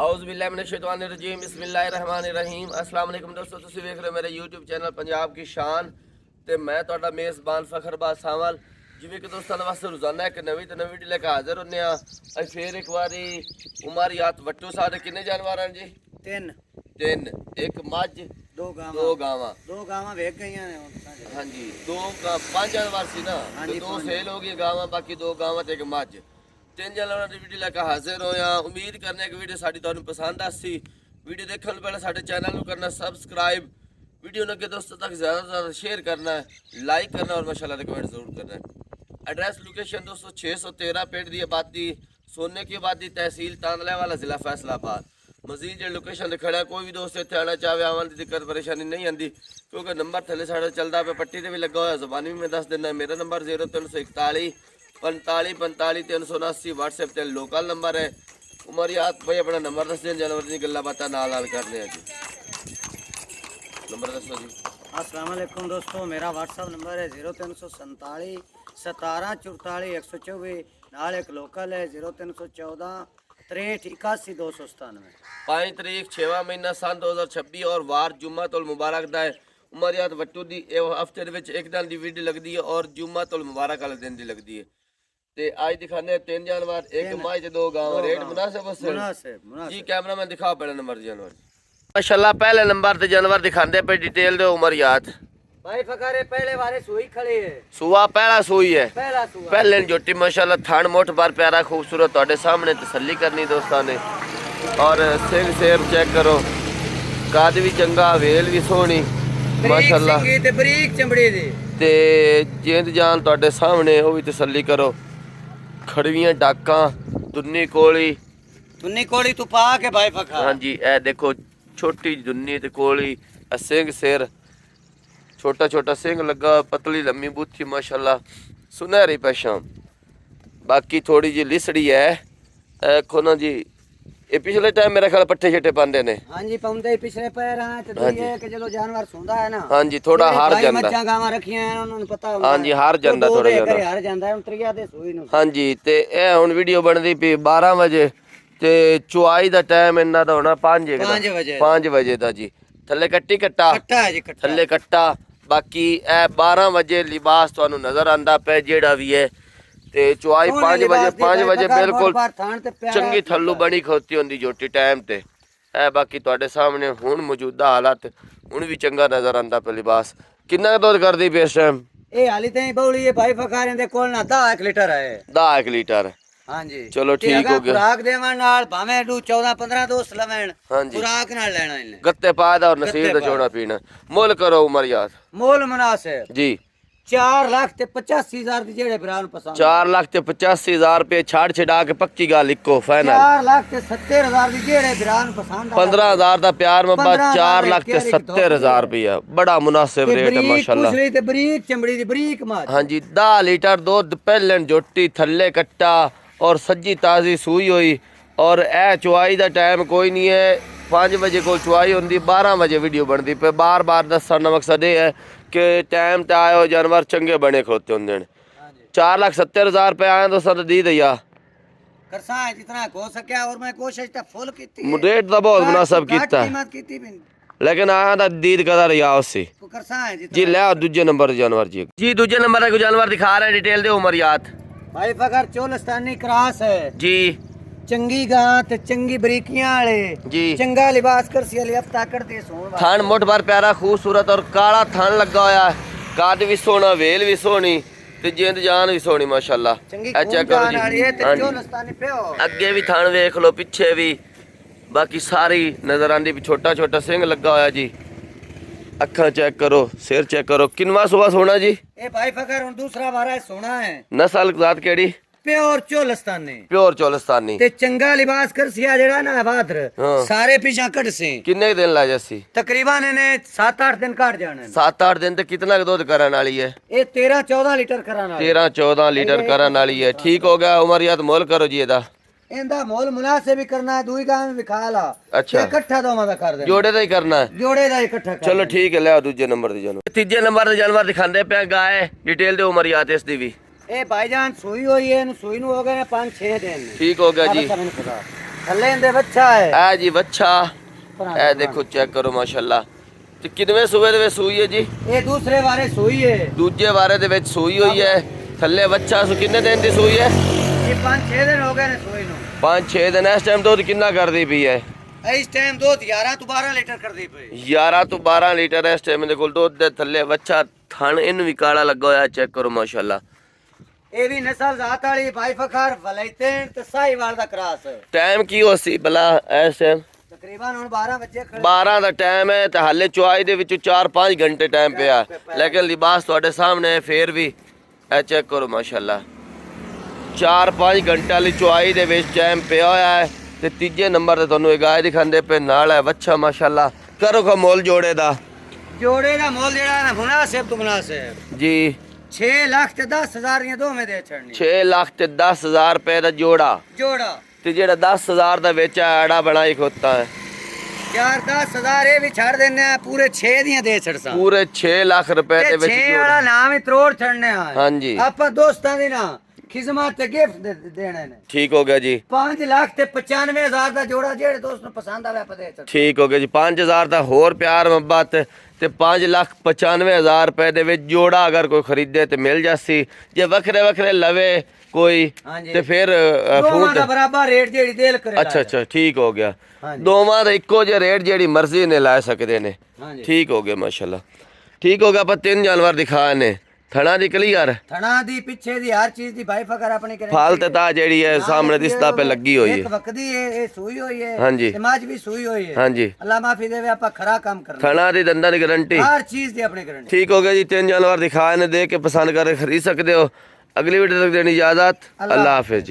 औज़ बिल्लाहि मिनश शैतानिर रजीम बिस्मिल्लाहिर रहमानिर रहीम। अस्सलाम वालेकुम दोस्तों, ਤੁਸੀਂ ਵੇਖ ਰਹੇ ਹੋ ਮੇਰੇ YouTube ਚੈਨਲ ਪੰਜਾਬ ਕੀ ਸ਼ਾਨ ਤੇ ਮੈਂ ਤੁਹਾਡਾ ਮੇਜ਼ਬਾਨ ਫਖਰਬਾਜ਼ ਸਾਵਲ। ਜਿਵੇਂ ਕਿ ਦੋਸਤਾਂ ਵਾਸਤੇ ਰੋਜ਼ਾਨਾ ਇੱਕ ਨਵੀਂ ਤੇ ਨਵੀਂ ਵੀਡੀਓ ਲੈ ਕੇ ਹਾਜ਼ਰ ਹੁੰਦੇ ਆ। ਅੱਜ ਫੇਰ ਇੱਕ ਵਾਰੀ ਉਮਰੀਆਤ ਵੱਟੂ ਸਾਡੇ ਕਿੰਨੇ ਜਾਨਵਰ ਹਨ ਜੀ? ਤਿੰਨ, ਇੱਕ ਮੱਝ, ਦੋ ਗਾਵਾਂ ਵੇਖ ਗਈਆਂ ਨੇ ਹੁਣ ਤਾਂ। ਹਾਂਜੀ, ਪੰਜ ਜਾਨਵਰ ਸੀ ਨਾ, ਦੋ ਸੇਲ ਹੋ ਗਈ ਗਾਵਾਂ, ਬਾਕੀ ਦੋ ਗਾਵਾਂ ਤੇ ਇੱਕ ਮੱਝ। ਤਿੰਨ ਜਾਨਵਰਾਂ ਦੀ ਵੀਡੀਓ ਲੈ ਕੇ ਹਾਜ਼ਰ ਹੋਇਆ। ਉਮੀਦ ਕਰਨੇ ਕਿ ਵੀਡੀਓ ਸਾਡੀ ਤੁਹਾਨੂੰ ਪਸੰਦ ਆਸੀ। ਵੀਡੀਓ ਦੇਖਣ ਤੋਂ ਪਹਿਲਾਂ ਸਾਡੇ ਚੈਨਲ ਨੂੰ ਕਰਨਾ ਸਬਸਕ੍ਰਾइब, वीडियो ने के दोस्तों तक ज़्यादा से ज़्यादा शेयर करना है, लाइक करना और माशाल्लाह कमेंट ज़रूर करना है। एड्रेस लोकेशन दोस्तों 613 पेड़ दी आबादी, सोने की आबादी, तहसील तांदला वाला, ज़िला फैसलाबाद। मजीद जो लोकेशन खड़ा कोई भी दोस्त इतने आना चाहे आवन की दिक्कत परेशानी नहीं आती, क्योंकि नंबर थले साढ़ा चलता पे पट्टी से भी लगा हुआ, ज़बानी भी मैं दस देना। मेरा नंबर 0341 45 45 379 व्हाट्सएप ते लोकल नंबर है। उमरियात भाई अपना नंबर दस दिन जानवर की गल्ला बातें नाल करने जी। नंबर दसो जी। अस्सलाम वालेकुम दोस्तों, मेरा व्हाट्सअप नंबर है 0347 17 44 124, नाल एक लोकल है 0314 63 81 297। 5 तारीख 6वां महीना सन 2026 और वार जुम्मा तुल मुबारक दा है। उमरियात वट्टू दी हफ्ते दे विच एक दिन दी वीडियो लगदी है और जुम्मा तुल मुबारक वाले दिन दी लगदी है। ते आज दिखाने तीन जानवर, एक मझ ते दो गांव। रेट मुनासिब जी। कैमरामैन दिखाओ पहले नंबर जानवर। माशाल्लाह पहले नंबर ते जानवर दिखांदे पे डिटेल दे उमरियात भाई फकारे पहले वाले सुई खड़ी है। सुआ पहला सुई है, पहले जोटी माशाल्लाह थान मोट बार प्यारा खूबसूरत ਤੁਹਾਡੇ ਸਾਹਮਣੇ तसल्ली करनी दोस्तों ने। और सिंह सेर चेक करो, काद भी चंगा, वेल भी सोहनी माशाल्लाह ते बरीक चमड़ी दी ते जिंद जान ਤੁਹਾਡੇ ਸਾਹਮਣੇ ਉਹ ਵੀ तसल्ली करो। खड़वियां डाकां, दुन्नी कोली तू पा के भाई फका। हाँ जी, ए देखो छोटी दुन्नी ते कोली, सिंह सिर, छोटा छोटा सिंह लगा, पतली लम्मी बूथी माशाल्लाह, सुनहरी पहचान। बाकी थोड़ी जी लिसड़ी है देखो ना जी। ये पिछले टाइम मेरा ख्याल पट्ठे छट्टे पांदे ने। हां जी, पाउंदे पिछले पैर हैं ते दूई है कि चलो जानवर सोंदा है ना। हां जी, थोड़ा हार जांदा। मच्छां गावां रखियां हैं, उन्हां नु पता हुंदा। हां जी, हार जांदा थोड़ा ज्यादा। हार जांदा है उतरिया दे सोई नु। हां जी, ते ए हुन वीडियो बनदी पई 12 वजे ते चुआई दा टाइम इन्ना दा होना 5 वजे दा जी। थल्ले कट्टा है जी, थल्ले कट्टा। बाकी ए 12 वजे लिबास तुहानू नजर आंदा पे जेड़ा भी है। ते चुआई 5 वजे बिल्कुल चंगी थल्लू बनी खोती होंदी जोटी टाइम ते। ए बाकी तुहाडे सामने हुन मौजूदा हालत हुन भी चंगा नजर आंदा पे लिबास। किन्ना दुध करदी पे इस टाइम? ए हाली ताईं बौली है भाई फकारे दे कोल ना 10 लीटर है। 10 लीटर। हां जी, चलो ठीक हो गया। खुराक देवन नाल भावे 14 15 दोस्त लवेण, खुराक नाल लेना इने। गत्ते पादा और नसीब दा चोड़ा पीना। मोल करो उमरियात। मोल मुनासिब जी। 4,85,000 दी जेड़े भरा नु पसंद। 4,85,000 रुपए छाड़ छड़ा के पक्की गाल इको फाइनल। 4,70,000 दी जेड़े भरा नु पसंद। 15,000 दा प्यार मोहब्बत, 4,70,000 रुपया बड़ा मुनासिब रेट है माशाल्लाह। पुछली ते बरीक चमड़ी दी बरीक मां। हां जी, 10 लीटर दूध पहलन जोटी थल्ले कट्टा और सज्जी ताजी सूई हुई। और ए चुआई दा टाइम कोई नहीं है, 5 वजे को चुआई होंदी, 12 वजे वीडियो बनती पे। बार बार दसण दा मकसद ये है कि टाइम ते आयो जानवर चंगे बने खलोते होंदे ने। 4,70,000 रुपए आए दोस्तों तो दी दिया करसा है जितना हो सके। और मैं कोशिश तो फुल की रेट दा बहुत मुनासिब कीता है, लेकिन आया दा दीद कदा रिया उसी जी। ले दूजे नंबर जानवर जी दूजे नंबर को जानवर दिखा रहे हैं, डिटेल दे उमरियात भाई फकर चोलस्तानी क्रॉस है जी। चंगी गां ते चंगी बरीकियां वाले जी, चंगा लिबास कर सी अली हफ्ता कर दे सोन थान मोट बार प्यारा खूबसूरत और काला थान लगा होया है। काद भी सोना, वेल भी सोनी ते जिंद जान भी सोनी माशाल्लाह। अच्छा करो जी। चोलस्तानी पे अगे भी थान देख लो, पीछे भी बाकी सारी नजर आंदी। छोटा छोटा सिंह लगा होया जी। अखा चेक करो, सिर चेक करो। किनवा सुबह सोना जी? ए भाई फकर हुन दूसरा बारा सोना है। नस्ल जात केड़ी? प्योर चोलस्तानी। प्योर चोलस्तानी ते चंगा लिबास कर सिया जेड़ा ना बादर सारे पीछा कट से। किन्ने दिन ला जसी? तकरीबन ने 7-8 दिन काट जाने। 7-8 दिन ते कितना दूध करन वाली है? ए 13-14 लीटर करन वाली। 13-14 लीटर करन वाली है। ठीक हो गया। उमरियात मोल करो जी एदा। इंदा मोल मुनासिब भी करना है, दुई गांव में भी खा ला। अच्छा, इकट्ठा दो मदा कर दे। जोड़े दा ही करना है, जोड़े दा इकट्ठा कर। चलो ठीक है। ले दूजे नंबर दी जानवर। तीजे नंबर दे जानवर दिखांदे पे गाय। डिटेल दे उमरियात इस दी भी। ए भाईजान सुई हुई है, सुई नु हो गए 5-6 दिन। ठीक हो गया जी। ਥੱਲੇ ਇਹਦੇ ਬੱਚਾ ਹੈ ਇਹ ਜੀ ਬੱਚਾ ਇਹ ਦੇਖੋ ਚੈੱਕ ਕਰੋ ਮਾਸ਼ਾਅੱਲਾ ਤੇ ਕਿੰਨਵੇਂ ਸੂਏ ਦੇ ਵਿੱਚ ਸੂਈ ਹੈ ਜੀ ਇਹ ਦੂਸਰੇ ਵਾਰੇ ਸੂਈ ਹੈ ਦੂਜੇ ਵਾਰੇ ਦੇ ਵਿੱਚ ਸੂਈ ਹੋਈ ਹੈ ਥੱਲੇ ਬੱਚਾ ਸੋ ਕਿੰਨੇ ਦਿਨ ਦੀ ਸੂਈ ਹੈ ਇਹ 5-6 ਦਿਨ ਹੋ ਗਏ ਨੇ ਸੂਈ ਨੂੰ 5-6 ਦਿਨ ਇਸ ਟਾਈਮ ਦੁੱਧ ਕਿੰਨਾ ਕਰਦੀ ਪਈ ਹੈ ਇਸ ਟਾਈਮ ਦੁੱਧ 11 ਤੋਂ 12 ਲੀਟਰ ਕਰਦੀ ਪਈ 11 ਤੋਂ 12 ਲੀਟਰ ਇਸ ਟਾਈਮ ਦੇ ਕੋਲ ਦੁੱਧ ਦੇ ਥੱਲੇ ਬੱਚਾ ਥਣ ਇਹਨੂੰ ਵੀ ਕਾਲਾ ਲੱਗਾ ਹੋਇਆ ਚੈੱਕ ਕਰੋ ਮਾਸ਼ਾਅੱਲਾ ਇਹ ਵੀ ਨਸਲ ਜ਼ਾਤ ਵਾਲੀ ਭਾਈ ਫਖਰ ਵਲੈਤਨ ਤੇ ਸਾਹੀਵਾਲ ਦਾ ਕਰਾਸ ਟਾਈਮ ਕੀ ਹੋ ਸੀ ਭਲਾ ਇਸ ਟਾਈਮ ਤਕਰੀਬਨ ਹੁਣ 12 ਵਜੇ ਖੜੇ 12 ਦਾ ਟਾਈਮ ਹੈ ਤੇ ਹਾਲੇ ਚੁਆਈ ਦੇ ਵਿੱਚੋਂ 4-5 ਘੰਟੇ ਟਾਈਮ ਪਿਆ ਲੇਕਿਨ ਲਿਬਾਸ ਤੁਹਾਡੇ ਸਾਹਮਣੇ ਹੈ ਫੇਰ ਵੀ ਇਹ ਚੈੱਕ ਕਰੋ ਮਾਸ਼ਾਅੱਲਾ 4-5 ਘੰਟੇ ਵਾਲੀ ਚੁਆਈ ਦੇ ਵਿੱਚ ਟਾਈਮ ਪਿਆ ਹੋਇਆ ਹੈ ਤੇ ਤੀਜੇ ਨੰਬਰ ਤੇ ਤੁਹਾਨੂੰ ਇਹ ਗਾਇ ਦਿਖਾਉਂਦੇ ਪਏ ਨਾਲ ਹੈ ਵੱਛਾ ਮਾਸ਼ਾਅੱਲਾ ਕਰੋ ਕਾ ਮੁੱਲ ਜੋੜੇ ਦਾ ਮੁੱਲ ਜਿਹੜਾ ਨਾ ਮੁਨਾਸਿਬ ਤੋਂ ਮੁਨਾਸਿਬ ਜੀ 6 ਲੱਖ ਤੇ 10,000 ਦੀਆਂ ਦੋਵੇਂ ਦੇ ਛੜਨੀ 6 ਲੱਖ ਤੇ 10,000 ਰੁਪਏ ਦਾ ਜੋੜਾ ਜੋੜਾ ਤੇ ਜਿਹੜਾ 10,000 ਦਾ ਵਿੱਚ ਆੜਾ ਬਣਾਈ ਖੋਤਾ ਹੈ ਯਾਰ 10,000 ਇਹ ਵੀ ਛੱਡ ਦਿੰਨੇ ਆ ਪੂਰੇ 6 ਦੀਆਂ ਦੇ ਛੜਸਾਂ ਪੂਰੇ 6 ਲੱਖ ਰੁਪਏ ਦੇ ਵਿੱਚ 6 ਜੋੜਾ ਵਾਲਾ ਨਾਮ ਹੀ ਤਰੋੜ ਛੜਨੇ ਆ ਹਾਂਜੀ ਆਪਾਂ ਦੋਸਤਾਂ ਦੀ ਨਾ ਖਿਦਮਤ ਤੇ ਗਿਫਟ ਦੇਣੇ ਨੇ ਠੀਕ ਹੋ ਗਿਆ ਜੀ 5 ਲੱਖ ਤੇ 95,000 ਦਾ ਜੋੜਾ ਜਿਹੜੇ ਦੋਸਤ ਨੂੰ ਪਸੰਦ ਆਵੇ ਆਪਾਂ ਦੇ ਛੜ ਠੀਕ ਹੋ ਗਿਆ ਜੀ 5,000 ਦਾ ਹੋਰ ਪਿਆਰ ਮੁਹੱਬਤ ਤੇ 5,95,000 ਰੁਪਏ ਦੇ ਵਿੱਚ ਜੋੜਾ ਅਗਰ ਕੋਈ ਖਰੀਦੇ ਤੇ ਮਿਲ ਜਾਸੀ ਜੇ ਵੱਖਰੇ ਵੱਖਰੇ ਲਵੇ ਕੋਈ ਹਾਂਜੀ। ਤੇ ਫਿਰ ਦੋਵਾਂ ਫੋਨ ਦਾ ਬਰਾਬਰ ਰੇਟ ਜਿਹੜੀ ਦਿਲ ਕਰੇ ਅੱਛਾ ਠੀਕ ਹੋ ਗਿਆ ਹਾਂਜੀ। ਦੋਵਾਂ ਦਾ ਇੱਕੋ ਜਿਹਾ ਰੇਟ ਜਿਹੜੀ ਮਰਜ਼ੀ ਨੇ ਲਾ ਸਕਦੇ ਨੇ ਹਾਂਜੀ ਠੀਕ ਹੋ ਗਿਆ ਮਾਸ਼ਾਅੱਲਾ ਠੀਕ ਹੋ ਗਿਆ ਆਪਾਂ 3 ਜਾਨਵਰ ਦਿਖਾਏ ਨੇ ਥਣਾ ਦੀ ਕਲੀਅਰ ਥਣਾ ਦੀ ਪਿੱਛੇ ਦੀ ਹਰ ਚੀਜ਼ ਦੀ ਭਾਈ ਫਕਰ ਆਪਣੀ ਕਰੇ ਫਾਲ ਤੇ ਤਾਂ ਜਿਹੜੀ ਹੈ ਸਾਹਮਣੇ ਦਿਸਦਾ ਪੇ ਲੱਗੀ ਹੋਈ ਇੱਕ ਹੈ ਵਕਦੀ ਇਹ ਸੂਈ ਹੋਈ ਹੈ ਹਾਂਜੀ। ਤੇ ਮੱਝ ਵੀ ਸੂਈ ਹੋਈ ਹੈ ਹਾਂਜੀ ਅੱਲਾ ਮਾਫੀ ਦੇਵੇ ਆਪਾਂ ਖਰਾ ਕੰਮ ਕਰਨਾ ਥਣਾ ਦੀ ਦੰਦਾਂ ਦੀ ਗਾਰੰਟੀ ਹਰ ਚੀਜ਼ ਦੀ ਆਪਣੀ ਗਾਰੰਟੀ ठीक हो गया जी 3 जानवर दिखाए ने देख के पसंद कर खरीद सकते हो अगली वीडियो तक देनी इजाजत अल्लाह हाफिज जी।